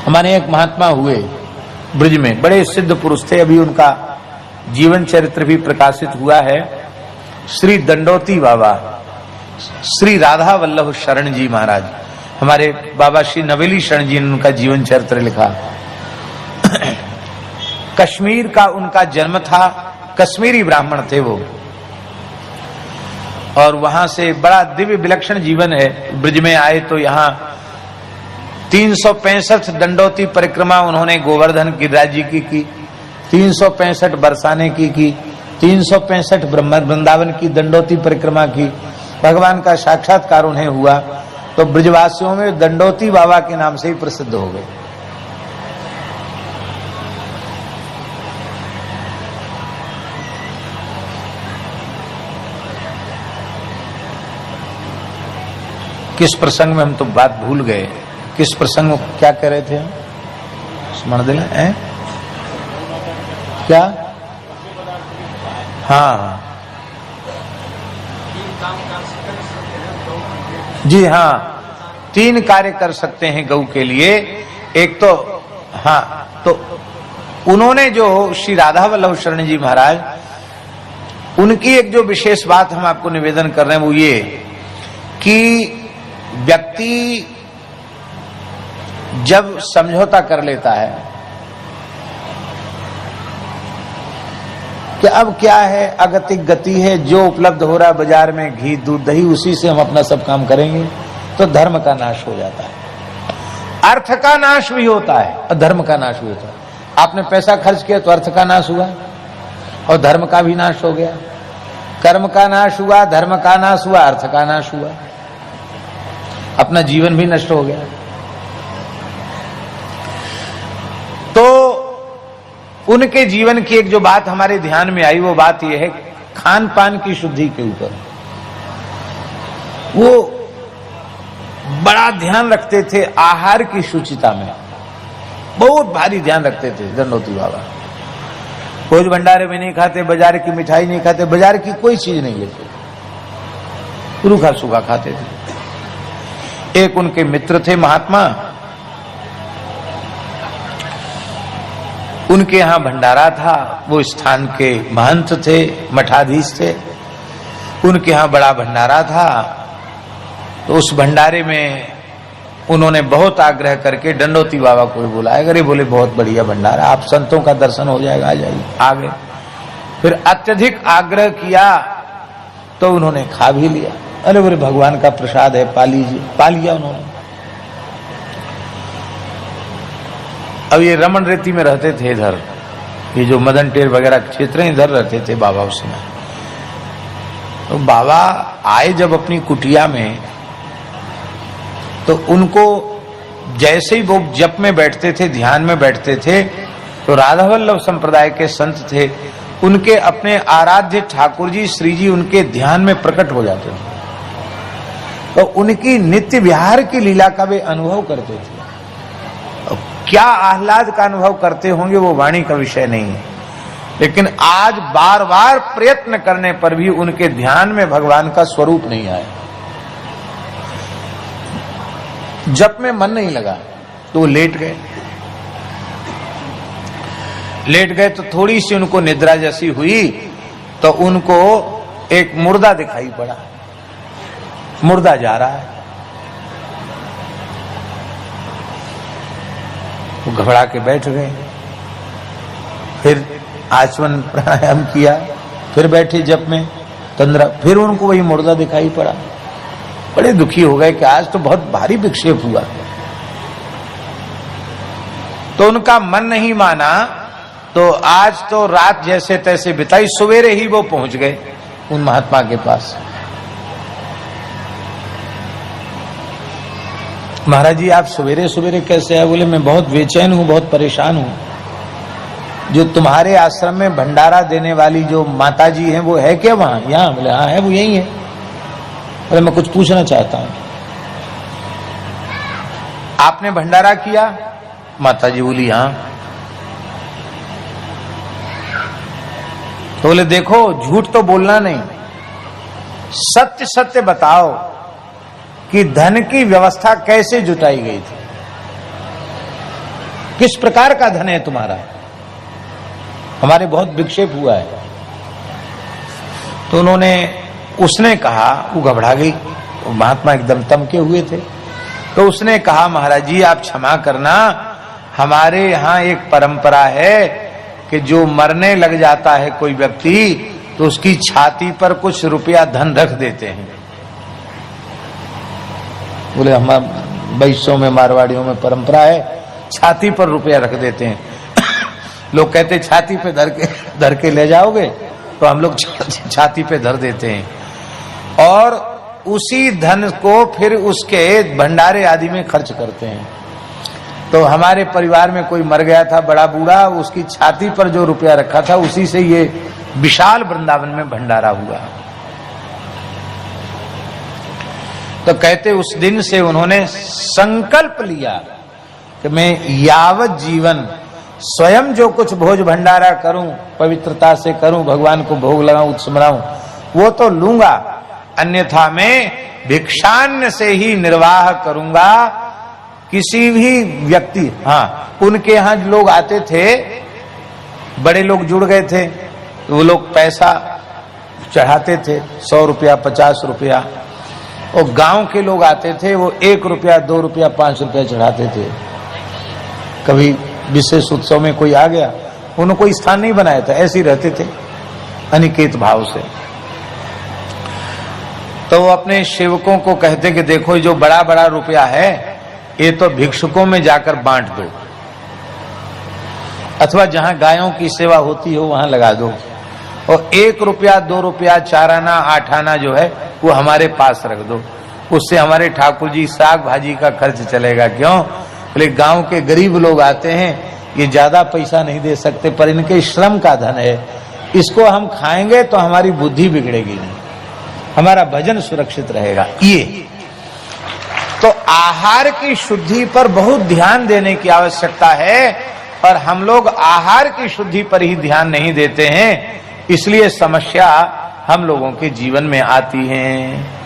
हमारे एक महात्मा हुए ब्रज में, बड़े सिद्ध पुरुष थे, अभी उनका जीवन चरित्र भी प्रकाशित हुआ है। श्री दंडोती बाबा, श्री राधा वल्लभ शरण जी महाराज, हमारे बाबा श्री नवेली शरण जी ने उनका जीवन चरित्र लिखा। कश्मीर का उनका जन्म था, कश्मीरी ब्राह्मण थे वो, और वहां से बड़ा दिव्य विलक्षण जीवन है। ब्रज में आए तो यहाँ 365 दंडोती परिक्रमा उन्होंने गोवर्धन गिरिराज जी की 365 बरसाने की 365 वृंदावन की दंडोती परिक्रमा की। भगवान का साक्षात्कार उन्हें हुआ तो ब्रजवासियों में दंडोती बाबा के नाम से ही प्रसिद्ध हो गए। किस प्रसंग में हम तो बात भूल गए, किस प्रसंग में क्या कह रहे थे हम? स्मरण दिला है क्या? हाँ जी हाँ, 3 कार्य कर सकते हैं गौ के लिए। एक तो हाँ, तो उन्होंने जो श्री राधा वल्लभ शरण जी महाराज, उनकी एक जो विशेष बात हम आपको निवेदन कर रहे हैं वो ये कि व्यक्ति जब समझौता कर लेता है कि अब क्या है, अगतिक गति है, जो उपलब्ध हो रहा है बाजार में घी दूध दही, उसी से हम अपना सब काम करेंगे, तो धर्म का नाश हो जाता है। अर्थ का नाश भी होता है और धर्म का नाश भी होता है। आपने पैसा खर्च किया तो अर्थ का नाश हुआ और धर्म का भी नाश हो गया। कर्म का नाश हुआ, धर्म का नाश हुआ, अर्थ का नाश हुआ, अपना जीवन भी नष्ट हो गया। तो उनके जीवन की एक जो बात हमारे ध्यान में आई, वो बात यह है खान पान की शुद्धि के ऊपर वो बड़ा ध्यान रखते थे। आहार की शुचिता में बहुत भारी ध्यान रखते थे दंडोती बाबा। भोज भंडारे में नहीं खाते, बाजार की मिठाई नहीं खाते, बाजार की कोई चीज नहीं लेते, रूखा सूखा खाते थे। एक उनके मित्र थे महात्मा, उनके यहां भंडारा था, वो स्थान के महंत थे, मठाधीश थे, उनके यहां बड़ा भंडारा था। तो उस भंडारे में उन्होंने बहुत आग्रह करके दंडोती बाबा को बुलाया। अरे बोले बहुत बढ़िया भंडारा, आप संतों का दर्शन हो जाएगा, आ जाइए। आ गए, फिर अत्यधिक आग्रह किया तो उन्होंने खा भी लिया। अरे बोले भगवान का प्रसाद है, पा लीजिए। पा लिया उन्होंने। अब ये रमन रेती में रहते थे इधर, ये जो मदन टेर वगैरह क्षेत्र इधर रहते थे बाबा उस समय। तो बाबा आए जब अपनी कुटिया में, तो उनको जैसे ही वो जप में बैठते थे, ध्यान में बैठते थे, तो राधा वल्लभ संप्रदाय के संत थे, उनके अपने आराध्य ठाकुर जी श्री जी उनके ध्यान में प्रकट हो जाते थे। तो उनकी नित्य विहार की लीला का वे अनुभव करते थे। क्या आह्लाद का अनुभव करते होंगे वो वाणी का विषय नहीं है, लेकिन आज बार बार प्रयत्न करने पर भी उनके ध्यान में भगवान का स्वरूप नहीं आया। जप में मन नहीं लगा तो वो लेट गए। लेट गए तो थोड़ी सी उनको निद्रा जैसी हुई तो उनको एक मुर्दा दिखाई पड़ा, मुर्दा जा रहा है। वो घबरा के बैठ गए, फिर आचमन प्राणायाम किया, फिर बैठे जप में तंद्रा, फिर उनको वही मुर्दा दिखाई पड़ा। बड़े दुखी हो गए कि आज तो बहुत भारी विक्षेप हुआ। तो उनका मन नहीं माना, तो आज तो रात जैसे तैसे बिताई, सवेरे ही वो पहुंच गए उन महात्मा के पास। महाराज जी आप सवेरे सवेरे कैसे आए? बोले मैं बहुत बेचैन हूं, बहुत परेशान हूं। जो तुम्हारे आश्रम में भंडारा देने वाली जो माता जी हैं वो है क्या वहां? यहाँ? बोले हाँ है, वो यही है। बोले मैं कुछ पूछना चाहता हूं, आपने भंडारा किया? माता जी बोली हाँ। तो बोले देखो झूठ तो बोलना नहीं, सत्य सत्य बताओ कि धन की व्यवस्था कैसे जुटाई गई थी। किस प्रकार का धन है तुम्हारा? हमारे बहुत विक्षेप हुआ है। तो उसने कहा, वो घबरा गई, महात्मा एकदम तमके हुए थे। तो उसने कहा, महाराज जी आप क्षमा करना, हमारे यहाँ एक परंपरा है कि जो मरने लग जाता है कोई व्यक्ति तो उसकी छाती पर कुछ रुपया धन रख देते हैं। बोले हमारे वैश्यों में, मारवाड़ियों में परंपरा है, छाती पर रुपया रख देते हैं। लोग कहते छाती पे धर के ले जाओगे, तो हम लोग छाती पे धर देते हैं और उसी धन को फिर उसके भंडारे आदि में खर्च करते हैं। तो हमारे परिवार में कोई मर गया था बड़ा बूढ़ा, उसकी छाती पर जो रुपया रखा था उसी से ये विशाल वृंदावन में भंडारा हुआ। तो कहते उस दिन से उन्होंने संकल्प लिया कि मैं यावत जीवन स्वयं जो कुछ भोज भंडारा करूं, पवित्रता से करूं, भगवान को भोग लगाऊं, उत्समराऊं, वो तो लूंगा, अन्यथा मैं भिक्षान्न से ही निर्वाह करूंगा। किसी भी व्यक्ति, हाँ उनके यहाँ लोग आते थे, बड़े लोग जुड़ गए थे, तो वो लोग पैसा चढ़ाते थे, 100 रुपया 50 रुपया, और गांव के लोग आते थे, वो 1 रुपया 2 रुपया 5 रुपया चढ़ाते थे। कभी विशेष उत्सव में कोई आ गया, उन्होंने कोई स्थान नहीं बनाया था, ऐसे ही रहते थे अनिकेत भाव से। तो वो अपने सेवकों को कहते कि देखो जो बड़ा बड़ा रुपया है ये तो भिक्षुकों में जाकर बांट दो, अथवा जहां गायों की सेवा होती हो वहां लगा दो, और 1 रुपया 2 रुपया 4 आना 8 आना जो है वो हमारे पास रख दो, उससे हमारे ठाकुर जी साग भाजी का खर्च चलेगा। क्यों? बोले गांव के गरीब लोग आते हैं, ये ज्यादा पैसा नहीं दे सकते, पर इनके श्रम का धन है, इसको हम खाएंगे तो हमारी बुद्धि बिगड़ेगी नहीं, हमारा भजन सुरक्षित रहेगा। ये तो आहार की शुद्धि पर बहुत ध्यान देने की आवश्यकता है, और हम लोग आहार की शुद्धि पर ही ध्यान नहीं देते हैं, इसलिए समस्या हम लोगों के जीवन में आती है।